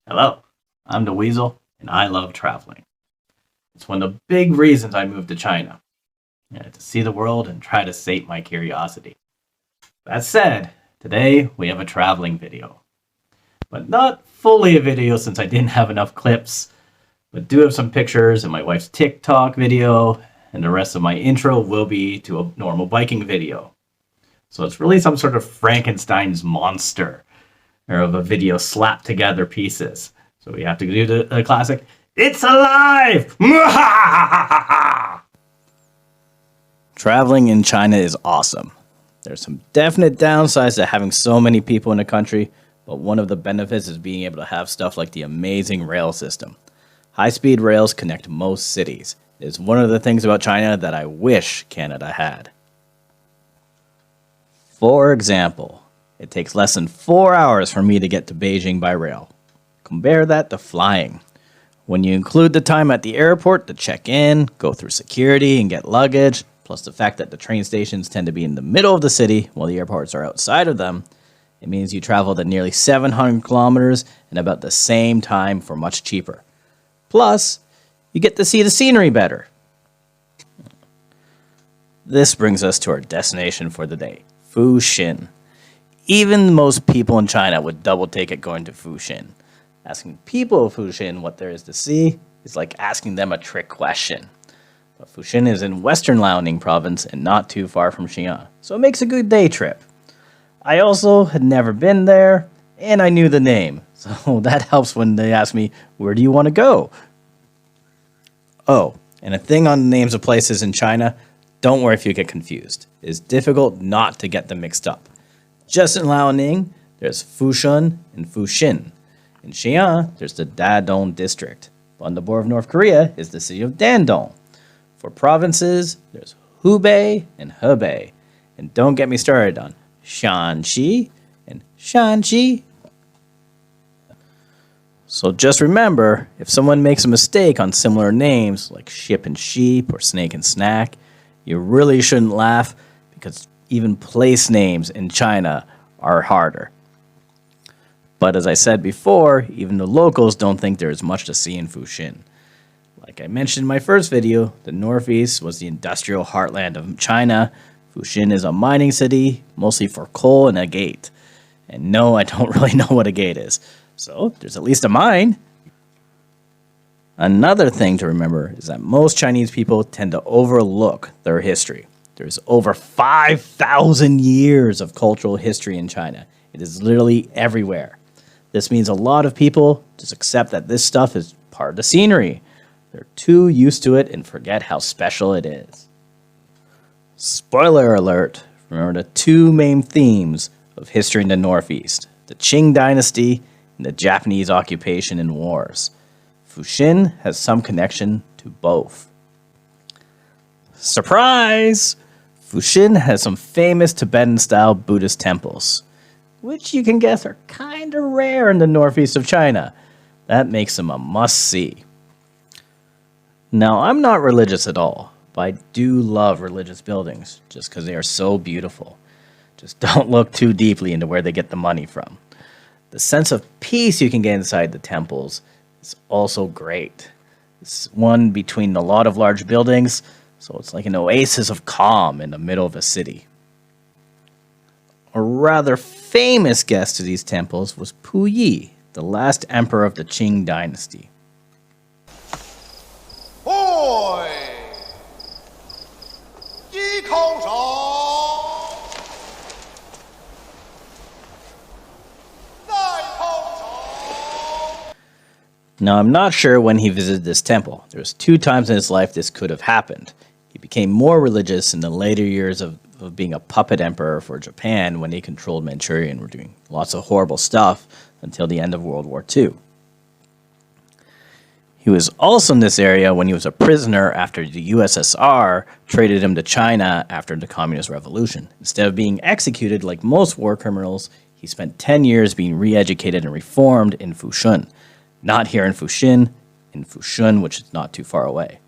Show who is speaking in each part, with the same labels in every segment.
Speaker 1: Hello, I'm the Weasel, and I love traveling. It's one of the big reasons I moved to China, to see the world and try to sate my curiosity. That said, today we have a traveling video, but not fully a video since I didn't have enough clips, but do have some pictures and my wife's TikTok video, and the rest of my intro will be to a normal biking video. So it's really some sort of Frankenstein's monster, or of a video slapped together pieces. So we have to do the classic, "It's alive!" Traveling in China is awesome. There's some definite downsides to having so many people in a country, but one of the benefits is being able to have stuff like the amazing rail system. High-speed rails connect most cities. It's one of the things about China that I wish Canada had. For example, it takes less than 4 hours for me to get to Beijing by rail. Compare that to flying. When you include the time at the airport to check in, go through security, and get luggage, plus the fact that the train stations tend to be in the middle of the city while the airports are outside of them, it means you traveled at nearly 700 kilometers in about the same time for much cheaper. Plus, you get to see the scenery better. This brings us to our destination for the day, Fuxin. Even most people in China would double take it going to Fuxin. Asking people of Fuxin what there is to see is like asking them a trick question. But Fuxin is in western Liaoning province and not too far from Xi'an, so it makes a good day trip. I also had never been there, and I knew the name, so that helps when they ask me, "Where do you want to go?" Oh, and a thing on the names of places in China, don't worry if you get confused. It's difficult not to get them mixed up. Just in Liaoning, there's Fushun and Fuxin. In Xi'an, there's the Dadong district. On the border of North Korea is the city of Dandong. For provinces, there's Hubei and Hebei. And don't get me started on Shanxi and Shanxi. So just remember, if someone makes a mistake on similar names like ship and sheep or snake and snack, you really shouldn't laugh because even place names in China are harder. But as I said before, even the locals don't think there is much to see in Fuxin. Like I mentioned in my first video, the Northeast was the industrial heartland of China. Fuxin is a mining city, mostly for coal and agate. And no, I don't really know what agate is. So there's at least a mine. Another thing to remember is that most Chinese people tend to overlook their history. There's over 5,000 years of cultural history in China. It is literally everywhere. This means a lot of people just accept that this stuff is part of the scenery. They're too used to it and forget how special it is. Spoiler alert, remember the two main themes of history in the Northeast, the Qing dynasty and the Japanese occupation and wars. Fuxin has some connection to both. Surprise! Fuxin has some famous Tibetan-style Buddhist temples, which you can guess are kind of rare in the northeast of China. That makes them a must-see. Now, I'm not religious at all, but I do love religious buildings just because they are so beautiful. Just don't look too deeply into where they get the money from. The sense of peace you can get inside the temples is also great. It's one between a lot of large buildings, so it's like an oasis of calm in the middle of a city. A rather famous guest to these temples was Puyi, the last emperor of the Qing dynasty. Boy! Now, I'm not sure when he visited this temple. There was 2 times in his life this could have happened. He became more religious in the later years of being a puppet emperor for Japan when they controlled Manchuria and were doing lots of horrible stuff until the end of World War II. He was also in this area when he was a prisoner after the USSR traded him to China after the Communist Revolution. Instead of being executed like most war criminals, he spent 10 years being re-educated and reformed in Fushun. Not here in Fuxin, in Fushun, which is not too far away.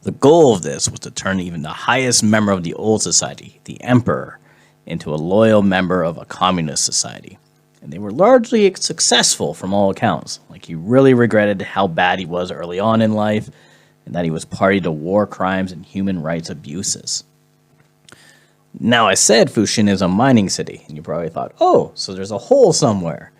Speaker 1: The goal of this was to turn even the highest member of the old society, the emperor, into a loyal member of a communist society. and they were largely successful from all accounts. Like, he really regretted how bad he was early on in life, and that he was party to war crimes and human rights abuses. Now, I said Fuxin is a mining city, and you probably thought, oh, so there's a hole somewhere.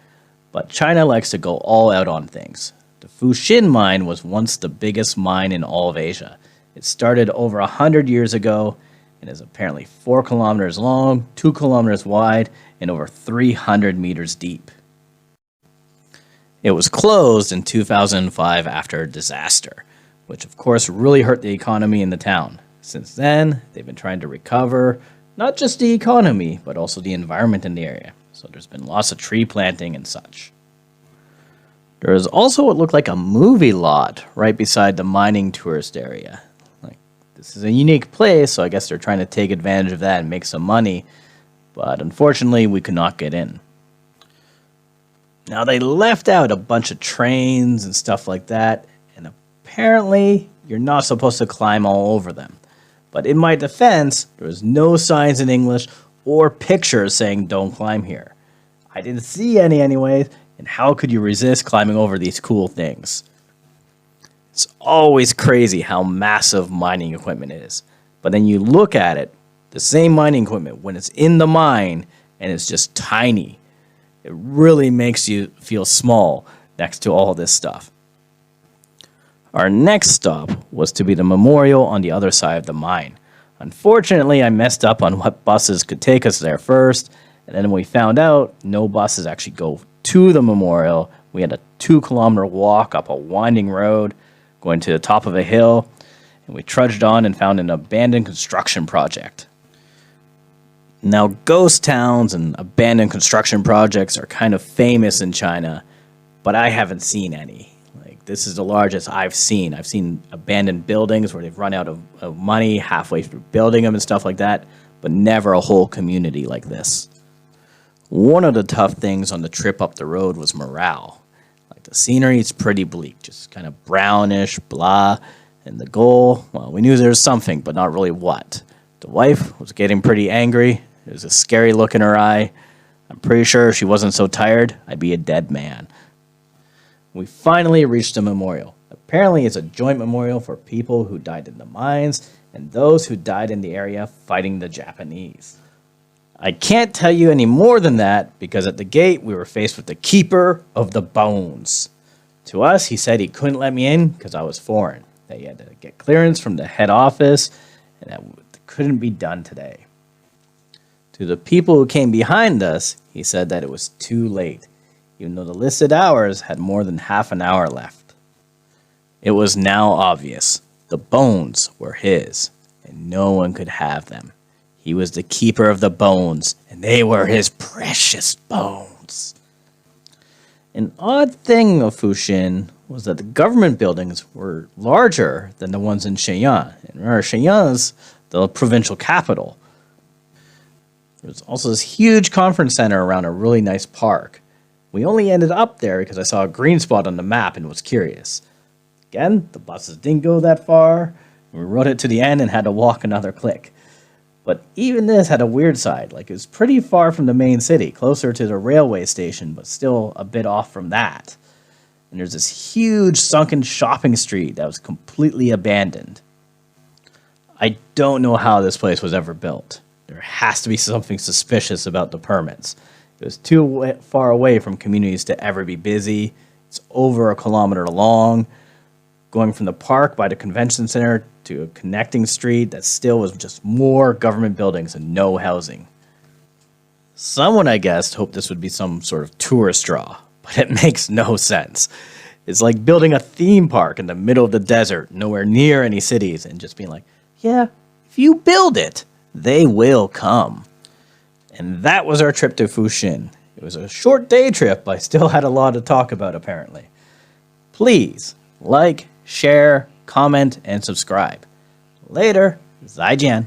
Speaker 1: But China likes to go all out on things. The Fuxin mine was once the biggest mine in all of Asia. It started over 100 years ago and is apparently 4 kilometers long, 2 kilometers wide, and over 300 meters deep. It was closed in 2005 after a disaster, which of course really hurt the economy in the town. Since then, they've been trying to recover not just the economy, but also the environment in the area. So there's been lots of tree planting and such. There is also what looked like a movie lot right beside the mining tourist area. This is a unique place, so I guess they're trying to take advantage of that and make some money, but unfortunately we could not get in. Now, they left out a bunch of trains and stuff like that, and apparently you're not supposed to climb all over them. But in my defense, there was no signs in English or pictures saying don't climb here. I didn't see any anyways, and how could you resist climbing over these cool things? It's always crazy how massive mining equipment is. But then you look at it, the same mining equipment, when it's in the mine and it's just tiny, it really makes you feel small next to all this stuff. Our next stop was to be the memorial on the other side of the mine. Unfortunately, I messed up on what buses could take us there first, and then we found out no buses actually go to the memorial. We had a 2-kilometer walk up a winding road, going to the top of a hill, and we trudged on and found an abandoned construction project. Now, ghost towns and abandoned construction projects are kind of famous in China, but I haven't seen any. Like, this is the largest I've seen. I've seen abandoned buildings where they've run out of money halfway through building them and stuff like that, but never a whole community like this. One of the tough things on the trip up the road was morale. The scenery is pretty bleak, just kind of brownish, blah. And the goal, well, we knew there was something, but not really what. The wife was getting pretty angry. There was a scary look in her eye. I'm pretty sure if she wasn't so tired, I'd be a dead man. We finally reached the memorial. Apparently, it's a joint memorial for people who died in the mines and those who died in the area fighting the Japanese. I can't tell you any more than that because at the gate we were faced with the keeper of the bones. To us, he said he couldn't let me in because I was foreign, that he had to get clearance from the head office, and that couldn't be done today. To the people who came behind us, he said that it was too late, even though the listed hours had more than half an hour left. It was now obvious. The bones were his, and no one could have them. He was the keeper of the bones, and they were his precious bones. An odd thing of Fuxin was that the government buildings were larger than the ones in Shenyang. And remember, Shenyang is the provincial capital. There was also this huge conference center around a really nice park. We only ended up there because I saw a green spot on the map and was curious. Again, the buses didn't go that far. We rode it to the end and had to walk another click. But even this had a weird side. Like, it was pretty far from the main city, closer to the railway station, but still a bit off from that. And there's this huge sunken shopping street that was completely abandoned. I don't know how this place was ever built. There has to be something suspicious about the permits. It was too far away from communities to ever be busy. It's over 1 kilometer long. Going from the park by the convention center to a connecting street that still was just more government buildings and no housing. Someone, I guess, hoped this would be some sort of tourist draw, but it makes no sense. It's like building a theme park in the middle of the desert, nowhere near any cities, and just being like, yeah, if you build it, they will come. And that was our trip to Fuxin. It was a short day trip, but I still had a lot to talk about, apparently. Please like, share, comment, and subscribe. Later, 再见.